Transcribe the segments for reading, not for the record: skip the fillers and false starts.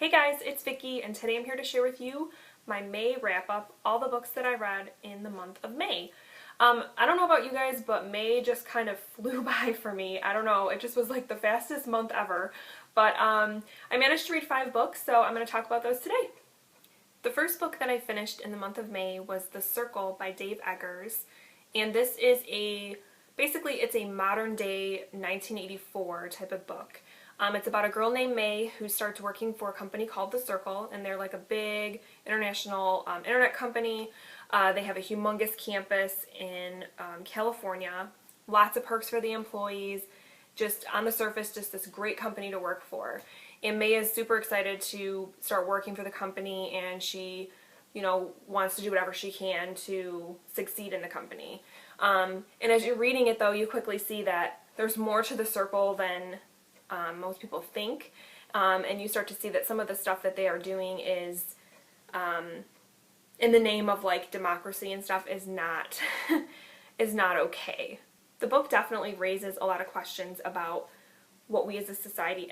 Hey guys, it's Vicky, and today I'm here to share with you my May wrap-up, all the books that I read in the month of May. I don't know about you guys, but May just kind of flew by for me. I don't know, it just was like the fastest month ever. But I managed to read 5 books, so I'm going to talk about those today. The first book that I finished in the month of May was The Circle by Dave Eggers, and this is basically it's a modern day 1984 type of book. It's about a girl named May who starts working for a company called The Circle, and they're like a big international internet company. They have a humongous campus in California, lots of perks for the employees, just on the surface, just this great company to work for. And May is super excited to start working for the company, and she, wants to do whatever she can to succeed in the company. And as you're reading it, though, you quickly see that there's more to The Circle than most people think, and you start to see that some of the stuff that they are doing is in the name of like democracy and stuff is not is not okay. The book definitely raises a lot of questions about what we as a society,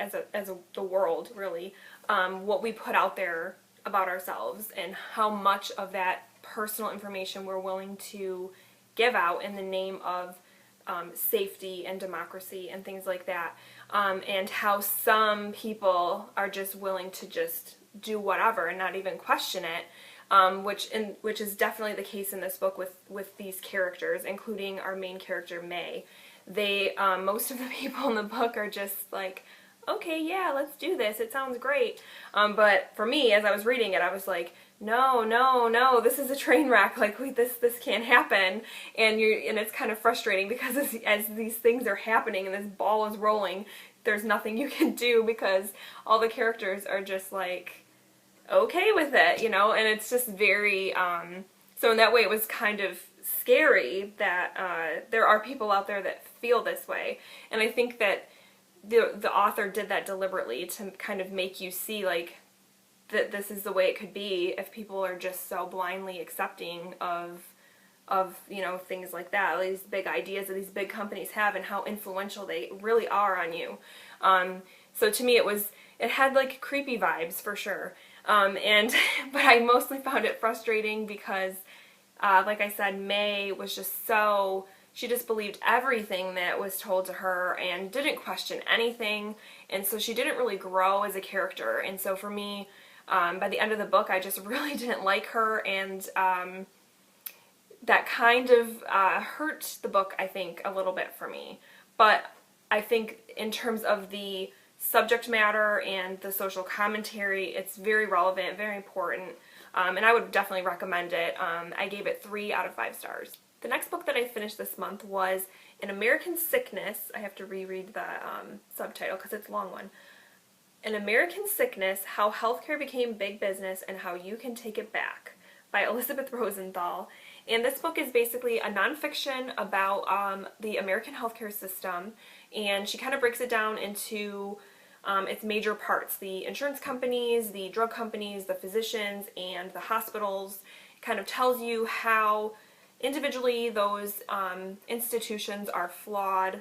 the world really, what we put out there about ourselves and how much of that personal information we're willing to give out in the name of safety and democracy and things like that, and how some people are just willing to just do whatever and not even question it, which is definitely the case in this book with these characters, including our main character May. They most of the people in the book are just like, okay, yeah, let's do this, it sounds great, but for me, as I was reading it, I was like, no, this is a train wreck, like this can't happen, and it's kind of frustrating because as these things are happening and this ball is rolling, there's nothing you can do because all the characters are just like okay with it, and it's just very so in that way it was kind of scary that there are people out there that feel this way, and I think that the author did that deliberately to kind of make you see like that this is the way it could be if people are just so blindly accepting of things like that, these big ideas that these big companies have and how influential they really are on you. So to me it had like creepy vibes for sure, but I mostly found it frustrating because like I said, May was just she just believed everything that was told to her and didn't question anything, and so she didn't really grow as a character. And so for me, by the end of the book, I just really didn't like her, and that kind of hurt the book, I think, a little bit for me. But I think in terms of the subject matter and the social commentary, it's very relevant, very important, and I would definitely recommend it. I gave it 3 out of 5 stars. The next book that I finished this month was An American Sickness. I have to reread the subtitle because it's a long one. An American Sickness, How Healthcare Became Big Business and How You Can Take It Back by Elizabeth Rosenthal. And this book is basically a nonfiction about the American healthcare system, and she kind of breaks it down into its major parts: the insurance companies, the drug companies, the physicians, and the hospitals. It kind of tells you how individually those institutions are flawed,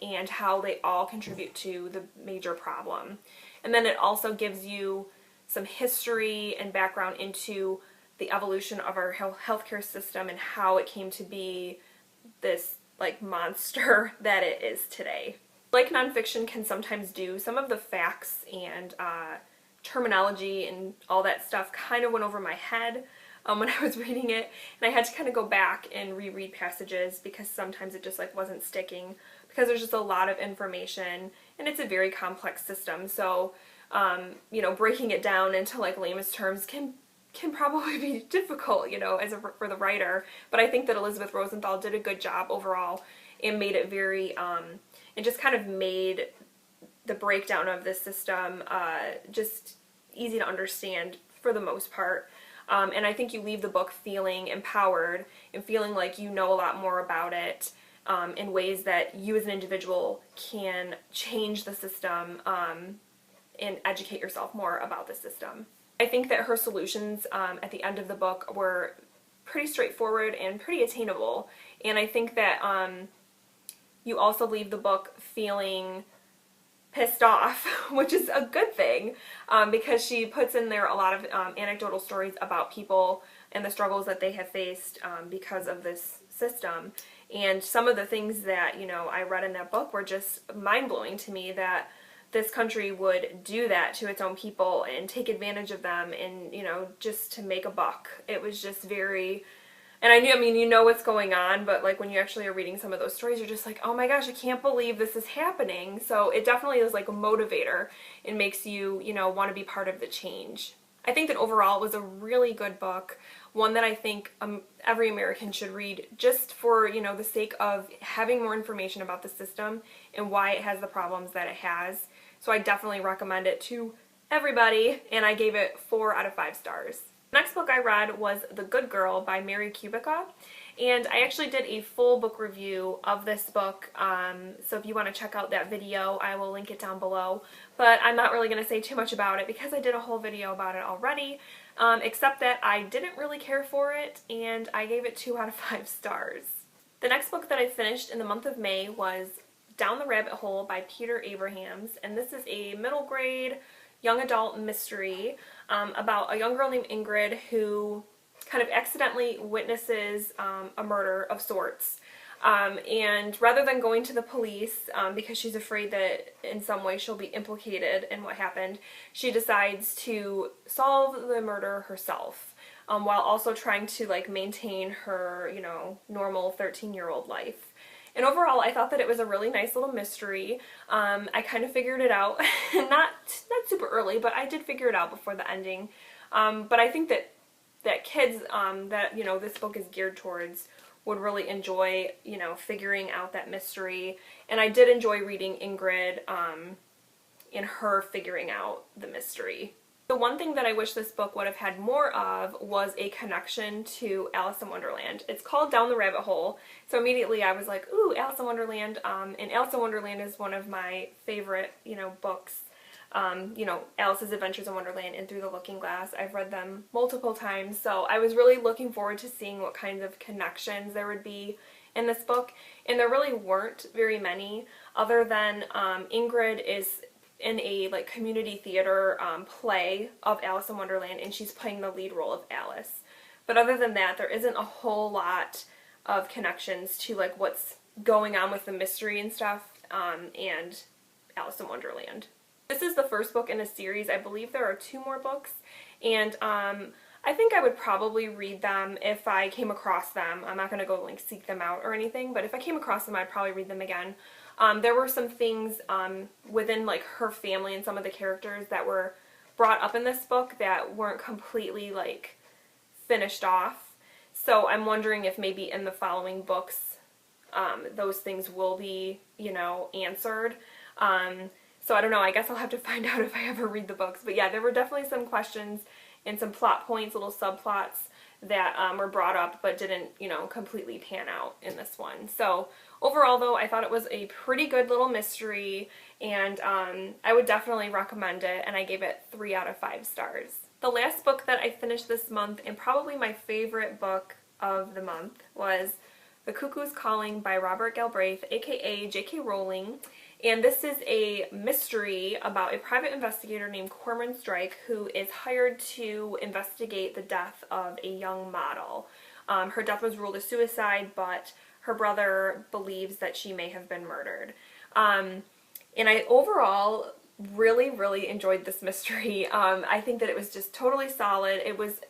and how they all contribute to the major problem. And then it also gives you some history and background into the evolution of our healthcare system and how it came to be this like monster that it is today. Like nonfiction can sometimes do, some of the facts and terminology and all that stuff kind of went over my head when I was reading it, and I had to kind of go back and reread passages because sometimes it just like wasn't sticking because there's just a lot of information and it's a very complex system. So breaking it down into like layman's terms can probably be difficult, for the writer. But I think that Elizabeth Rosenthal did a good job overall and made it very and just kind of made the breakdown of this system just easy to understand for the most part. And I think you leave the book feeling empowered and feeling like you know a lot more about it in ways that you as an individual can change the system and educate yourself more about the system. I think that her solutions at the end of the book were pretty straightforward and pretty attainable, and I think that you also leave the book feeling pissed off, which is a good thing, because she puts in there a lot of anecdotal stories about people and the struggles that they have faced because of this system. And some of the things that, you know, I read in that book were just mind-blowing to me, that this country would do that to its own people and take advantage of them and, you know, just to make a buck. It was just very... And I mean, you know what's going on, but like when you actually are reading some of those stories, you're just like, oh my gosh, I can't believe this is happening. So it definitely is like a motivator. It makes you, you know, want to be part of the change. I think that overall it was a really good book, one that I think every American should read, just for, you know, the sake of having more information about the system and why it has the problems that it has. So I definitely recommend it to everybody, and I gave it 4 out of 5 stars. The next book I read was The Good Girl by Mary Kubica, and I actually did a full book review of this book, so if you want to check out that video, I will link it down below. But I'm not really going to say too much about it because I did a whole video about it already, except that I didn't really care for it, and I gave it 2 out of 5 stars. The next book that I finished in the month of May was Down the Rabbit Hole by Peter Abrahams, and this is a middle grade young adult mystery about a young girl named Ingrid who kind of accidentally witnesses a murder of sorts. And rather than going to the police because she's afraid that in some way she'll be implicated in what happened, she decides to solve the murder herself, while also trying to like maintain her, you know, normal 13-year-old life. And overall, I thought that it was a really nice little mystery. I kind of figured it out, not super early, but I did figure it out before the ending. But I think that kids that, you know, this book is geared towards would really enjoy, you know, figuring out that mystery. And I did enjoy reading Ingrid in her figuring out the mystery. The one thing that I wish this book would have had more of was a connection to Alice in Wonderland. It's called Down the Rabbit Hole, so immediately I was like, ooh, Alice in Wonderland, and Alice in Wonderland is one of my favorite, you know, books. You know, Alice's Adventures in Wonderland and Through the Looking Glass. I've read them multiple times, so I was really looking forward to seeing what kinds of connections there would be in this book, and there really weren't very many, other than Ingrid is in a like community theater play of Alice in Wonderland, and she's playing the lead role of Alice. But other than that, there isn't a whole lot of connections to like what's going on with the mystery and stuff and Alice in Wonderland. This is the first book in a series. I believe there are 2 more books, and I think I would probably read them if I came across them. I'm not going to go like seek them out or anything, but if I came across them, I'd probably read them again. There were some things within like her family and some of the characters that were brought up in this book that weren't completely like finished off. So I'm wondering if maybe in the following books those things will be, you know, answered. So I don't know, I guess I'll have to find out if I ever read the books. But yeah, there were definitely some questions and some plot points, little subplots that were brought up but didn't, you know, completely pan out in this one. So overall though, I thought it was a pretty good little mystery, and I would definitely recommend it, and I gave it 3 out of 5 stars. The last book that I finished this month, and probably my favorite book of the month, was The Cuckoos Calling by Robert Galbraith, aka J.K. Rowling. And this is a mystery about a private investigator named Cormoran Strike who is hired to investigate the death of a young model. Her death was ruled a suicide, but her brother believes that she may have been murdered. And I overall really enjoyed this mystery. I think that it was just totally solid. It was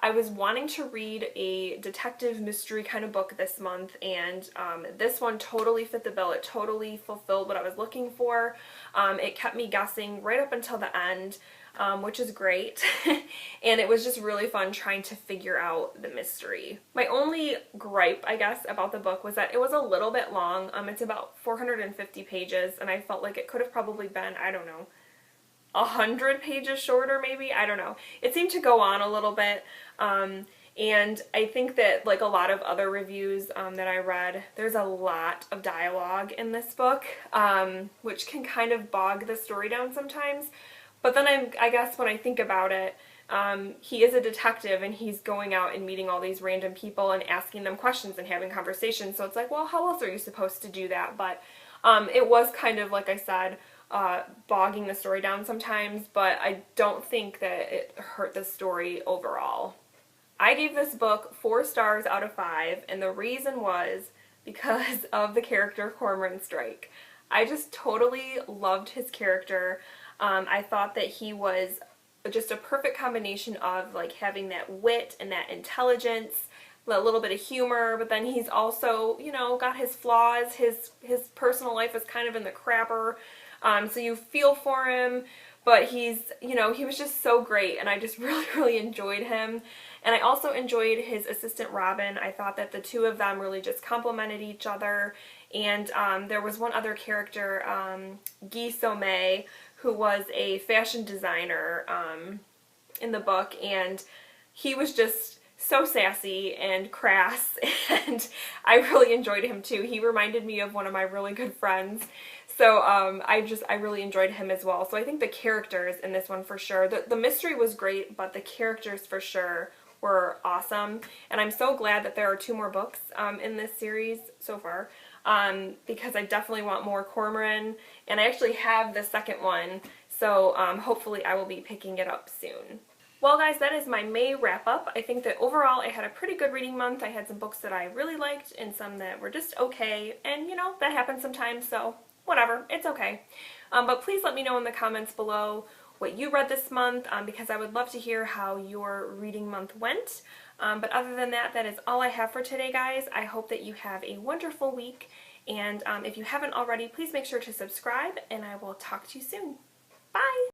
I was wanting to read a detective mystery kind of book this month, and this one totally fit the bill. It totally fulfilled what I was looking for. It kept me guessing right up until the end, which is great. And it was just really fun trying to figure out the mystery. My only gripe, I guess, about the book was that it was a little bit long. It's about 450 pages, and I felt like it could have probably been, I don't know, 100 pages shorter maybe? I don't know. It seemed to go on a little bit, and I think that like a lot of other reviews that I read, there's a lot of dialogue in this book, which can kind of bog the story down sometimes. But then I guess when I think about it, he is a detective and he's going out and meeting all these random people and asking them questions and having conversations, so it's like, well, how else are you supposed to do that? But it was kind of, like I said, bogging the story down sometimes, but I don't think that it hurt the story overall. I gave this book 4 stars out of 5, and the reason was because of the character Cormoran Strike. I just totally loved his character. I thought that he was just a perfect combination of like having that wit and that intelligence, a little bit of humor, but then he's also, you know, got his flaws. His personal life is kind of in the crapper, so you feel for him, but he's, you know, he was just so great, and I just really enjoyed him. And I also enjoyed his assistant Robin. I thought that the two of them really just complemented each other. And there was one other character, Guy Sommet, who was a fashion designer in the book, and he was just so sassy and crass, and I really enjoyed him too. He reminded me of one of my really good friends. So I really enjoyed him as well. So I think the characters in this one for sure. The mystery was great, but the characters for sure were awesome. And I'm so glad that there are 2 more books in this series so far, because I definitely want more Cormoran, and I actually have the second one, so hopefully I will be picking it up soon. Well guys, that is my May wrap up. I think that overall I had a pretty good reading month. I had some books that I really liked and some that were just okay, and you know, that happens sometimes, so whatever, it's okay. But please let me know in the comments below what you read this month, because I would love to hear how your reading month went. But other than that, that is all I have for today, guys. I hope that you have a wonderful week, and if you haven't already, please make sure to subscribe, and I will talk to you soon. Bye!